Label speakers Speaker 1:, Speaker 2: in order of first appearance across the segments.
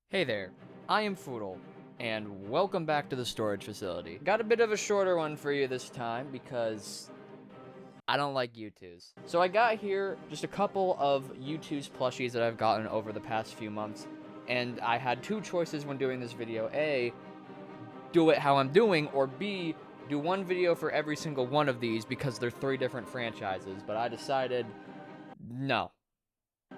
Speaker 1: Hey there, I am Foodle, and welcome back to the storage facility. Got a bit of a shorter one for you this time because I don't like YouTooz. So I got here just a couple of YouTooz plushies that I've gotten over the past few months, and I had two choices when doing this video. A, do it how I'm doing, or B, do one video for every single one of these because they're three different franchises, but I decided no.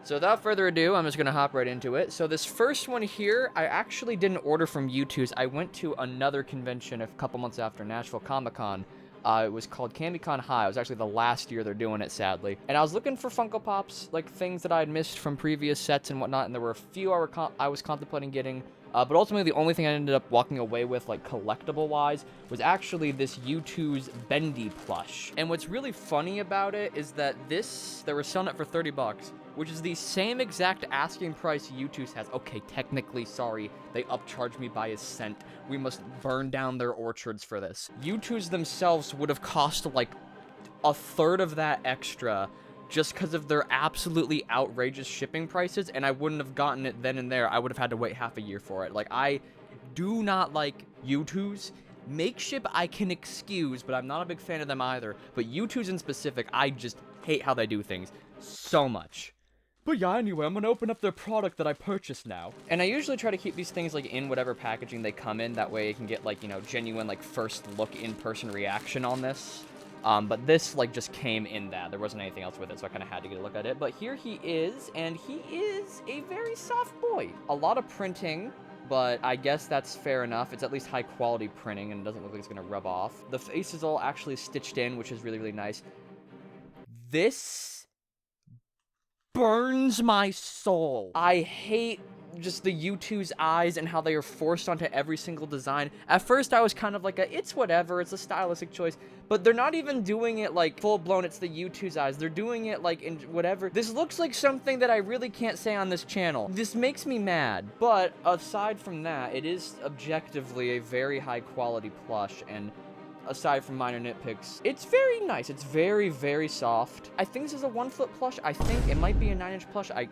Speaker 1: So without further ado, I'm just going to hop right into it. So this first one here, I actually didn't order from YouTooz. I went to another convention a couple months after Nashville Comic-Con. It was called CandyCon High. It was actually the last year they're doing it, sadly. And I was looking for Funko Pops, like things that I had missed from previous sets and whatnot, and there were a few I was contemplating getting. But ultimately, the only thing I ended up walking away with, like, collectible-wise, was actually this YouTooz Bendy plush. And what's really funny about it is that they were selling it for 30 bucks, which is the same exact asking price YouTooz has. Okay, technically, sorry, they upcharged me by a cent. We must burn down their orchards for this. YouTooz themselves would have cost, like, a third of that extra just because of their absolutely outrageous shipping prices, and I wouldn't have gotten it then and there. I would have had to wait half a year for it. Like, I do not like YouTooz. Makeship I can excuse, but I'm not a big fan of them either. But YouTooz in specific, I just hate how they do things so much. But yeah, anyway, I'm gonna open up their product that I purchased now. And I usually try to keep these things, like, in whatever packaging they come in. That way you can get, like, you know, genuine, like, first look in-person reaction on this. But this, like, just came in that. There wasn't anything else with it, so I kind of had to get a look at it. But here he is, and he is a very soft boy. A lot of printing, but I guess that's fair enough. It's at least high-quality printing, and it doesn't look like it's going to rub off. The face is all actually stitched in, which is really, really nice. This burns my soul. I hate just the YouTooz eyes and how they are forced onto every single design. At first, I was kind of like it's whatever, it's a stylistic choice, but they're not even doing it, like, full-blown, it's the YouTooz eyes. They're doing it, like, in whatever. This looks like something that I really can't say on this channel. This makes me mad, but aside from that, it is objectively a very high-quality plush, and aside from minor nitpicks, it's very nice. It's very, very soft. I think this is a 1-foot plush. I think it might be a 9-inch plush. I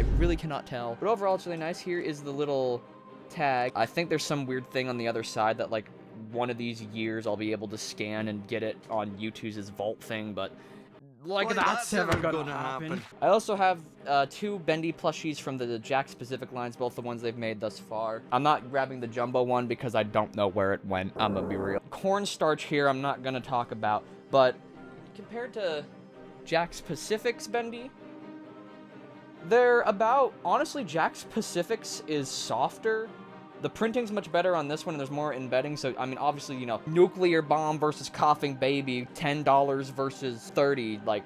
Speaker 1: really cannot tell. But overall, it's really nice. Here is the little tag. I think there's some weird thing on the other side that, like, one of these years I'll be able to scan and get it on YouTooZ's vault thing, but like, that's never gonna happen. I also have two Bendy plushies from the Jakks Pacific lines, both the ones they've made thus far. I'm not grabbing the jumbo one because I don't know where it went. I'm gonna be real. Cornstarch here I'm not gonna talk about, but compared to Jakks Pacific's Bendy, they're about, honestly, Jakks Pacific's is softer. The printing's much better on this one, and there's more embedding, so, I mean, obviously, you know, nuclear bomb versus coughing baby, $10 versus $30, like,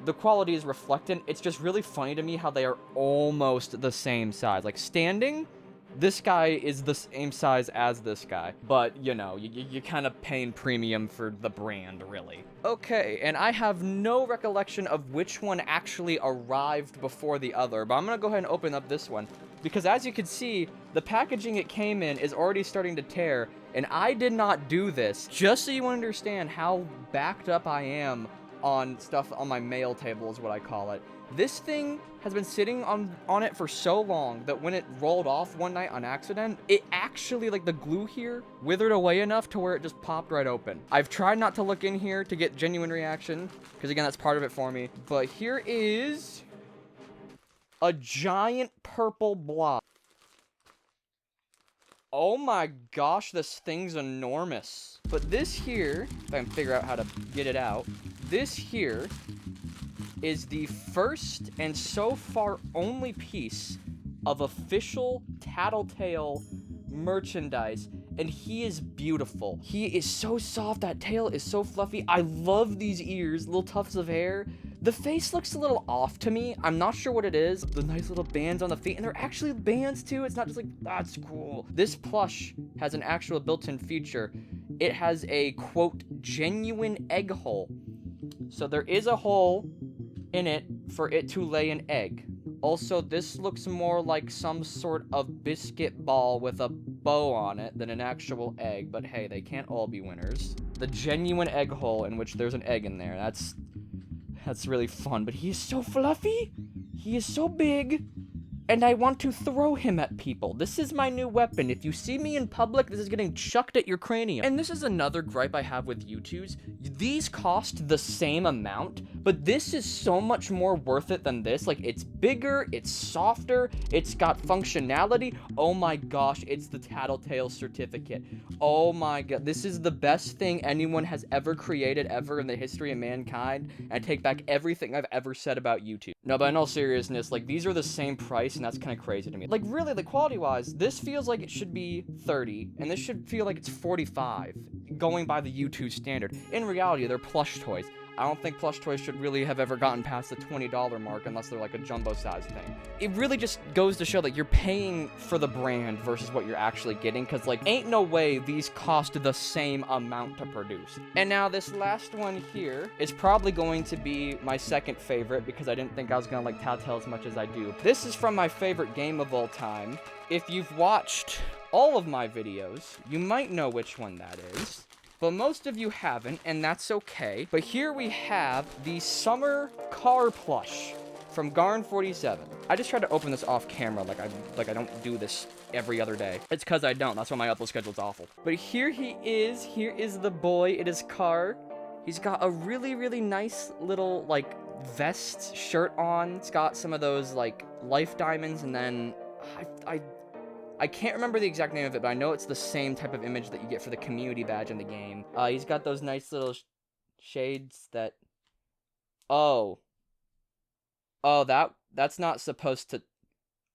Speaker 1: the quality is reflectant. It's just really funny to me how they are almost the same size. Like, standing, this guy is the same size as this guy, but, you know, you're kind of paying premium for the brand, really. Okay, and I have no recollection of which one actually arrived before the other, but I'm gonna go ahead and open up this one. Because as you can see, the packaging it came in is already starting to tear, and I did not do this. Just so you understand how backed up I am on stuff on my mail table is what I call it. This thing has been sitting on it for so long that when it rolled off one night on accident, it actually, like, the glue here withered away enough to where it just popped right open. I've tried not to look in here to get genuine reaction, because again, that's part of it for me. But here is a giant purple blob. Oh my gosh, this thing's enormous. But this here, if I can figure out how to get it out, this here is the first and so far only piece of official Tattletale merchandise, and he is beautiful. He is so soft, that tail is so fluffy. I love these ears, little tufts of hair. The face looks a little off to me. I'm not sure what it is. The nice little bands on the feet, and they're actually bands too. It's not just like, that's cool. This plush has an actual built-in feature. It has a, quote, genuine egg hole. So there is a hole in it for it to lay an egg. Also, this looks more like some sort of biscuit ball with a bow on it than an actual egg, but hey, they can't all be winners. The genuine egg hole in which there's an egg in there. That's really fun, but he is so fluffy. He is so big. and I want to throw him at people. This is my new weapon. If you see me in public, this is getting chucked at your cranium. And this is another gripe I have with YouTooz. These cost the same amount, but this is so much more worth it than this. Like, it's bigger, it's softer, it's got functionality. Oh my gosh, it's the Tattletale certificate. Oh my god, this is the best thing anyone has ever created ever in the history of mankind. And I take back everything I've ever said about YouTube. No, but in all seriousness, like, these are the same price, and that's kind of crazy to me. Like, really, like, quality-wise, this feels like it should be 30, and this should feel like it's 45, going by the YouTooz standard. In reality, they're plush toys. I don't think plush toys should really have ever gotten past the $20 mark unless they're like a jumbo size thing. It really just goes to show that you're paying for the brand versus what you're actually getting, because like, ain't no way these cost the same amount to produce. And now this last one here is probably going to be my second favorite, because I didn't think I was gonna like Tattletale as much as I do. This is from my favorite game of all time. If you've watched all of my videos, you might know which one that is. But most of you haven't, and that's okay. But here we have the Summer Car Plush from Garn47. I just tried to open this off camera, like I don't do this every other day. It's because I don't. That's why my upload schedule's awful. But here he is. Here is the boy. It is Car. He's got a really, really nice little, like, vest shirt on. It's got some of those, like, life diamonds, and then I can't remember the exact name of it, but I know it's the same type of image that you get for the community badge in the game. He's got those nice little shades that... Oh, that's not supposed to...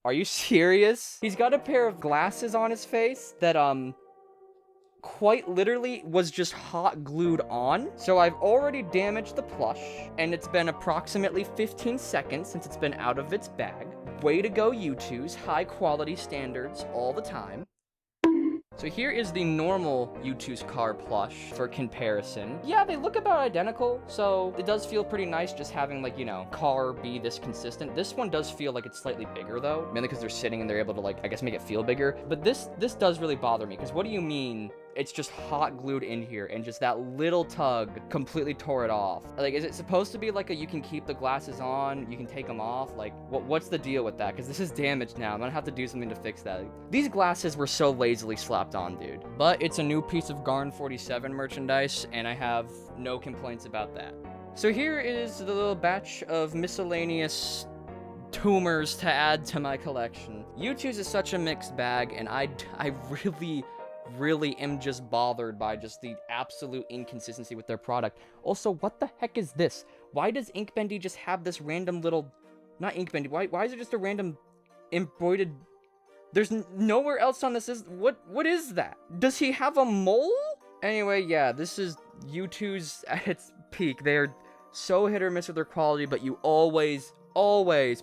Speaker 1: Are you serious? He's got a pair of glasses on his face that, quite literally was just hot glued on. So I've already damaged the plush, and it's been approximately 15 seconds since it's been out of its bag. Way to go, YouTooz. High quality standards all the time. So here is the normal YouTooz Car plush for comparison. Yeah, they look about identical, so it does feel pretty nice just having, like, you know, Car be this consistent. This one does feel like it's slightly bigger, though, mainly because they're sitting and they're able to, like, I guess make it feel bigger. But this does really bother me, because what do you mean it's just hot glued in here, and just that little tug completely tore it off? Like, is it supposed to be like a you can keep the glasses on, you can take them off? Like, what's the deal with that? Because this is damaged now. I'm gonna have to do something to fix that. These glasses were so lazily slapped on, dude. But it's a new piece of Garn47 merchandise, and I have no complaints about that. So here is the little batch of miscellaneous tumors to add to my collection. YouTooz is such a mixed bag, and I really am just bothered by just the absolute inconsistency with their product. Also, what the heck is this? Why does Bendy just have this random little... Not Bendy, why is it just a random embroidered... There's nowhere else on this. What is that? Does he have a mole? Anyway, yeah, this is YouTooz at its peak. They are so hit or miss with their quality, but you always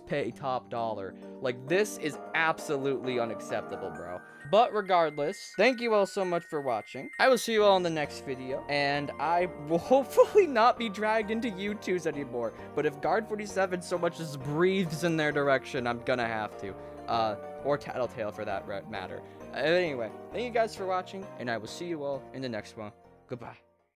Speaker 1: pay top dollar. Like, this is absolutely unacceptable, bro. But regardless, thank you all so much for watching. I will see you all in the next video, and I will hopefully not be dragged into YouTooz anymore. But if Garn47 so much as breathes in their direction, I'm gonna have to. Or Tattletale for that matter. Anyway, thank you guys for watching, and I will see you all in the next one. Goodbye.